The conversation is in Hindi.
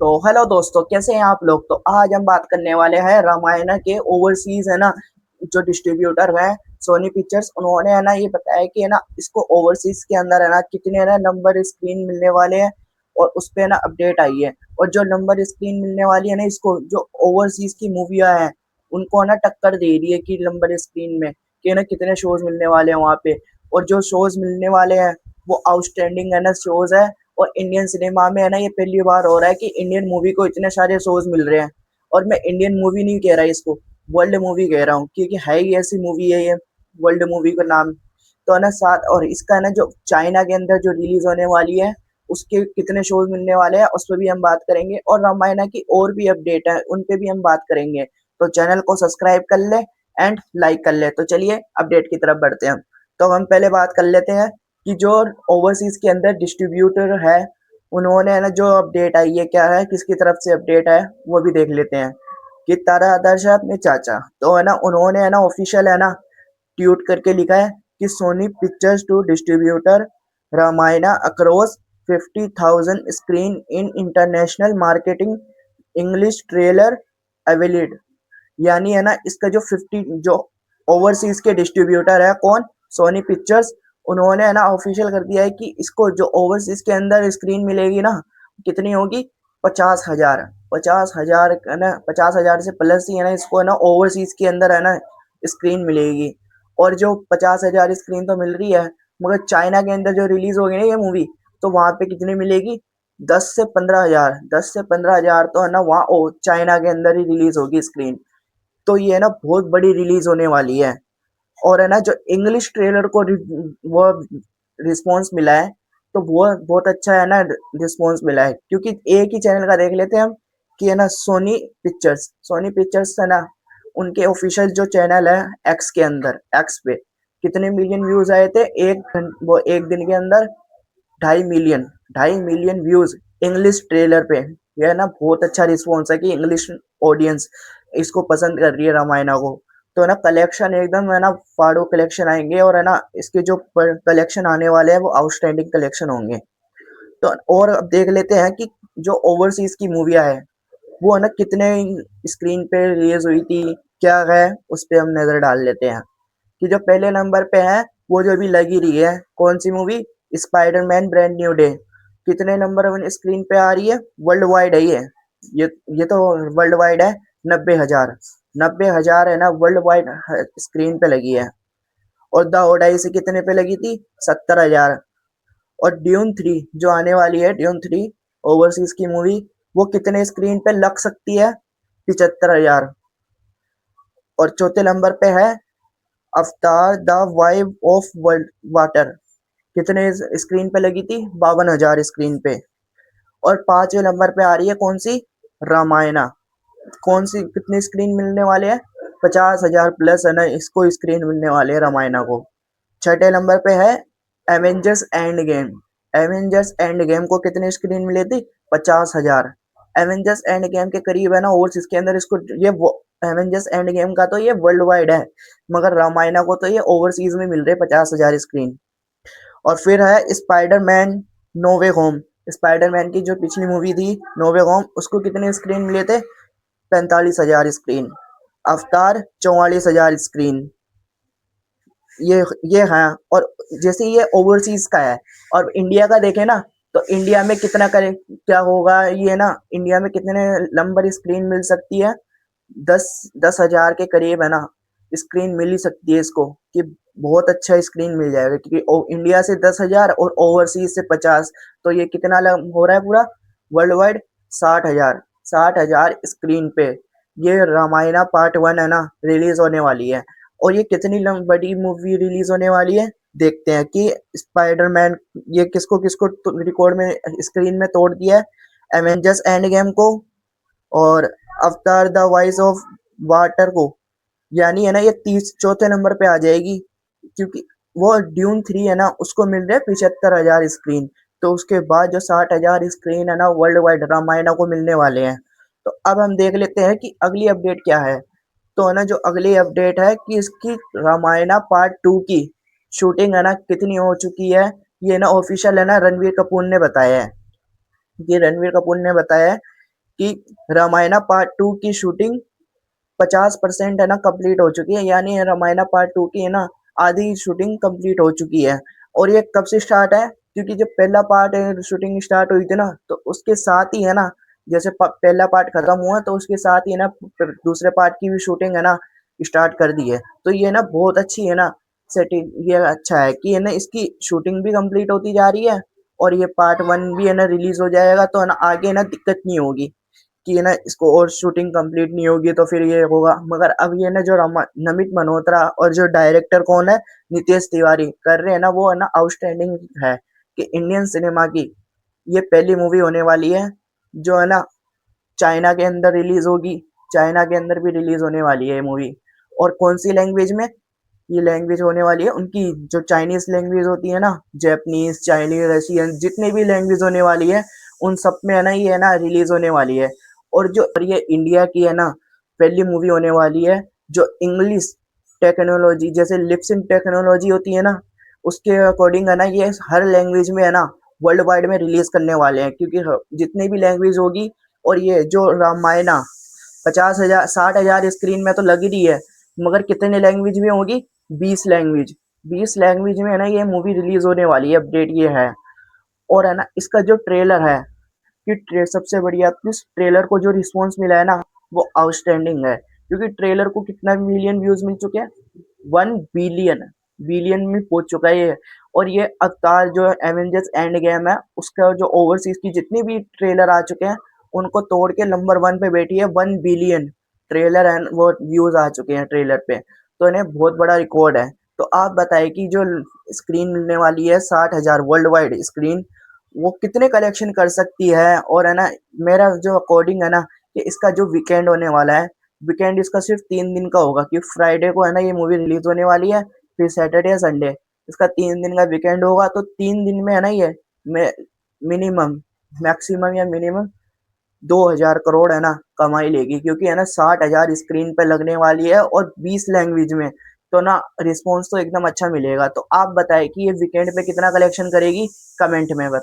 तो हेलो दोस्तों, कैसे हैं आप लोग। तो आज हम बात करने वाले हैं रामायण के ओवरसीज है ना, जो डिस्ट्रीब्यूटर है सोनी पिक्चर्स, उन्होंने है ना ये बताया कि है ना इसको ओवरसीज के अंदर है ना कितने है ना नंबर स्क्रीन मिलने वाले हैं। और उस पे ना अपडेट आई है। और जो नंबर स्क्रीन मिलने वाली है ना, इसको जो ओवरसीज की मूवियाँ हैं उनको है ना टक्कर दे रही है कि नंबर स्क्रीन में कि ना कितने शोज मिलने वाले हैं वहाँ पे। और जो शोज मिलने वाले हैं वो आउटस्टैंडिंग है ना शोज है। और इंडियन सिनेमा में है ना ये पहली बार हो रहा है कि इंडियन मूवी को इतने सारे शोज मिल रहे हैं। और मैं इंडियन मूवी नहीं कह रहा इसको, वर्ल्ड मूवी कह रहा हूँ, क्योंकि है ही ऐसी मूवी है ये, वर्ल्ड मूवी का नाम। तो है ना साथ, और इसका है ना जो चाइना के अंदर जो रिलीज होने वाली है उसके कितने शोज मिलने वाले हैं उस पर भी हम बात करेंगे। और रामायण की और भी अपडेट है उन पे भी हम बात करेंगे। तो चैनल को सब्सक्राइब कर ले एंड लाइक कर ले। तो चलिए अपडेट की तरफ बढ़ते हैं। तो हम पहले बात कर लेते हैं कि जो ओवरसीज के अंदर डिस्ट्रीब्यूटर है उन्होंने है ना जो अपडेट आई है क्या है, किसकी तरफ से अपडेट है वो भी देख लेते हैं। कि तारा आदर्श है अपने चाचा, तो है ना उन्होंने है ना ऑफिशियल है ना ट्वीट करके लिखा है कि Sony pictures to distributor Ramayana across 50,000 screen in international marketing, English trailer availed. यानी है ना इसका जो 50 जो ओवरसीज के डिस्ट्रीब्यूटर है कौन, सोनी पिक्चर्स, उन्होंने है ना ऑफिशियल कर दिया है कि इसको जो ओवरसीज के अंदर स्क्रीन मिलेगी ना कितनी होगी, 50,000। 50,000 है ना, 50,000 से प्लस ही है ना इसको है ना ओवरसीज के अंदर है ना स्क्रीन मिलेगी। और जो 50,000 स्क्रीन तो मिल रही है, मगर चाइना के अंदर जो रिलीज होगी ना ये मूवी, तो वहां पे कितनी मिलेगी, 10 से 15,000। 10 से 15,000 तो है ना वहाँ चाइना के अंदर ही रिलीज होगी स्क्रीन। तो ये है ना बहुत बड़ी रिलीज होने वाली है। और है ना जो इंग्लिश ट्रेलर को वो रिस्पॉन्स मिला है, तो वो बहुत अच्छा है ना रिस्पॉन्स मिला है। क्योंकि एक ही चैनल का देख लेते हैं हम कि है ना सोनी पिक्चर्स है ना, उनके ऑफिशियल जो चैनल है एक्स के अंदर, एक्स पे कितने मिलियन व्यूज आए थे वो एक दिन के अंदर, 2.5 million, 2.5 million views English trailer पे। यह है ना बहुत अच्छा रिस्पॉन्स है कि इंग्लिश ऑडियंस इसको पसंद कर रही है रामायणा को। तो है ना कलेक्शन एकदम है ना फाड़ो कलेक्शन आएंगे। और है ना इसके जो कलेक्शन आने वाले हैं वो आउटस्टैंडिंग कलेक्शन होंगे। तो और अब देख लेते हैं कि जो ओवरसीज की मूवियाँ है वो है ना कितने स्क्रीन पे रिलीज हुई थी, क्या है उस पे हम नजर डाल लेते हैं। कि जो पहले नंबर पे है वो जो अभी लगी रही है, कौन सी movie, Spiderman brand new day. कितने नंबर वन स्क्रीन पे आ रही है, वर्ल्ड वाइड है ये तो वर्ल्ड वाइड है। 90,000, 90,000 है ना वर्ल्ड वाइड स्क्रीन पे लगी है। और द ओडाई से कितने पे लगी थी, 70,000। और ड्यून 3 जो आने वाली है, ड्यून 3 ओवरसीज की मूवी, वो कितने स्क्रीन पे लग सकती है, 75,000। और चौथे नंबर पे है अवतार द वाइब ऑफ वाटर, कितने स्क्रीन पे लगी थी, 52,000 स्क्रीन पे। और पांचवें नंबर पे आ रही है कौन सी, रामायणा, कौन सी कितने स्क्रीन मिलने वाले हैं, 50,000 प्लस है ना इसको स्क्रीन मिलने वाले हैं रामायणा को। छठे नंबर पे है Avengers end game. Avengers end game को कितने स्क्रीन मिले थे, 50,000। एवेंजर्स एंड गेम के करीब है ना और इसके अंदर इसको ये एवेंजर्स एंड गेम का तो ये वर्ल्ड वाइड है, मगर रामायणा को तो ये ओवरसीज में मिल रहे 50,000 स्क्रीन। और फिर है स्पाइडरमैन नो वे होम। स्पाइडरमैन की जो पिछली मूवी थी नो वे होम, उसको कितने स्क्रीन मिले थे, 45,000 स्क्रीन। अवतार 44,000 स्क्रीन। ये है। और जैसे ये ओवरसीज का है और इंडिया का देखें ना, तो इंडिया में कितना करे क्या होगा, ये ना इंडिया में कितने नंबर स्क्रीन मिल सकती है, 10,000 के करीब है ना स्क्रीन मिल ही सकती है इसको। कि बहुत अच्छा स्क्रीन मिल जाएगा, क्योंकि इंडिया से 10,000 और ओवरसीज से 50, तो ये कितना हो रहा है पूरा वर्ल्ड वाइड, 60,000। 60,000 स्क्रीन पे ये रामायणा पार्ट 1 है ना रिलीज होने वाली है। और ये कितनी बड़ी मूवी रिलीज होने वाली है, देखते हैं कि स्पाइडरमैन ये किसको किसको रिकॉर्ड में स्क्रीन में तोड़ दिया है, एवेंजर्स एंड गेम को और अवतार द वॉइस ऑफ वाटर को। यानी है ना ये तीस चौथे नंबर पे आ जाएगी, क्योंकि वो ड्यून 3 है ना उसको मिल रहे 75,000 स्क्रीन। तो उसके बाद जो 60,000 स्क्रीन है ना वर्ल्ड वाइड रामायणा को मिलने वाले हैं। तो अब हम देख लेते हैं कि अगली अपडेट क्या है। तो है ना जो अगली अपडेट है कि इसकी रामायणा पार्ट 2 की शूटिंग है ना कितनी हो चुकी है, ये ना ऑफिशियल है ना रणवीर कपूर ने बताया है। ये रणवीर कपूर ने बताया है कि रामायणा पार्ट 2 की शूटिंग 50% है ना कंप्लीट हो चुकी है, यानी रामायणा पार्ट 2 की है ना आधी शूटिंग कंप्लीट हो चुकी है। और ये कब से स्टार्ट है, क्योंकि जब पहला पार्ट शूटिंग स्टार्ट हुई थी ना, तो उसके साथ ही है ना, जैसे पहला पार्ट खत्म हुआ तो उसके साथ ही ना दूसरे पार्ट की भी शूटिंग है ना स्टार्ट कर दी है। तो ये ना बहुत अच्छी है ना सेटिंग, ये अच्छा है कि है ना इसकी शूटिंग भी कंप्लीट होती जा रही है, और ये पार्ट 1 भी है ना रिलीज हो जाएगा, तो है ना आगे ना दिक्कत नहीं होगी कि है ना इसको और शूटिंग कंप्लीट नहीं होगी तो फिर ये होगा। मगर अब ये ना जो नमित मल्होत्रा और जो डायरेक्टर कौन है, नितेश तिवारी कर रहे हैं ना, वो है ना आउटस्टैंडिंग है कि इंडियन सिनेमा की ये पहली मूवी होने वाली है जो है ना चाइना के अंदर रिलीज होगी, चाइना के अंदर भी रिलीज होने वाली है ये मूवी। और कौन सी लैंग्वेज में ये लैंग्वेज होने वाली है, उनकी जो चाइनीज लैंग्वेज होती है ना, जापानीज, चाइनीज, रशियन, जितनी भी लैंग्वेज होने वाली है उन सब में है ना ये है ना रिलीज होने वाली है। और ये इंडिया की है ना पहली मूवी होने वाली है जो इंग्लिश टेक्नोलॉजी, जैसे लिपसिंग टेक्नोलॉजी होती है ना, उसके अकॉर्डिंग है ना ये हर लैंग्वेज में है ना वर्ल्ड वाइड में रिलीज करने वाले हैं, क्योंकि जितनी भी लैंग्वेज होगी। और ये जो रामायणा 50,000 60,000 स्क्रीन में तो लग ही रही है, मगर कितने लैंग्वेज में होगी, 20 लैंग्वेज, 20 लैंग्वेज में है ना ये मूवी रिलीज होने वाली है, अपडेट ये है। और है ना इसका जो ट्रेलर है कि सबसे बढ़िया इस ट्रेलर को जो रिस्पॉन्स मिला है ना वो आउटस्टैंडिंग है, क्योंकि ट्रेलर को कितना मिलियन व्यूज मिल चुके हैं, 1 बिलियन, बिलियन में पहुंच चुका है ये। और ये अवतार जो एवेंजर्स एंड गेम है उसका जो ओवरसीज की जितनी भी ट्रेलर आ चुके हैं उनको तोड़ के नंबर 1 पे बैठी है, 1 बिलियन ट्रेलर एंड वो व्यूज आ चुके हैं ट्रेलर पे। तो इन्हें बहुत बड़ा रिकॉर्ड है। तो आप बताएं कि जो स्क्रीन मिलने वाली है 60,000 वर्ल्ड वाइड स्क्रीन, वो कितने कलेक्शन कर सकती है। और है ना मेरा जो अकॉर्डिंग है ना कि इसका जो वीकेंड होने वाला है, वीकेंड इसका सिर्फ 3 दिन का होगा, क्योंकि फ्राइडे को है ना ये मूवी रिलीज होने वाली है, फिर सैटरडे या संडे, इसका 3 दिन का वीकेंड होगा। तो 3 दिन में है ना ये मिनिमम, मैक्सिमम या मिनिमम 2,000 करोड़ है ना कमाई लेगी, क्योंकि है ना 60,000 स्क्रीन पे लगने वाली है और 20 लैंग्वेज में। तो ना रिस्पॉन्स तो एकदम अच्छा मिलेगा। तो आप बताएं कि ये वीकेंड पे कितना कलेक्शन करेगी, कमेंट में बताएं।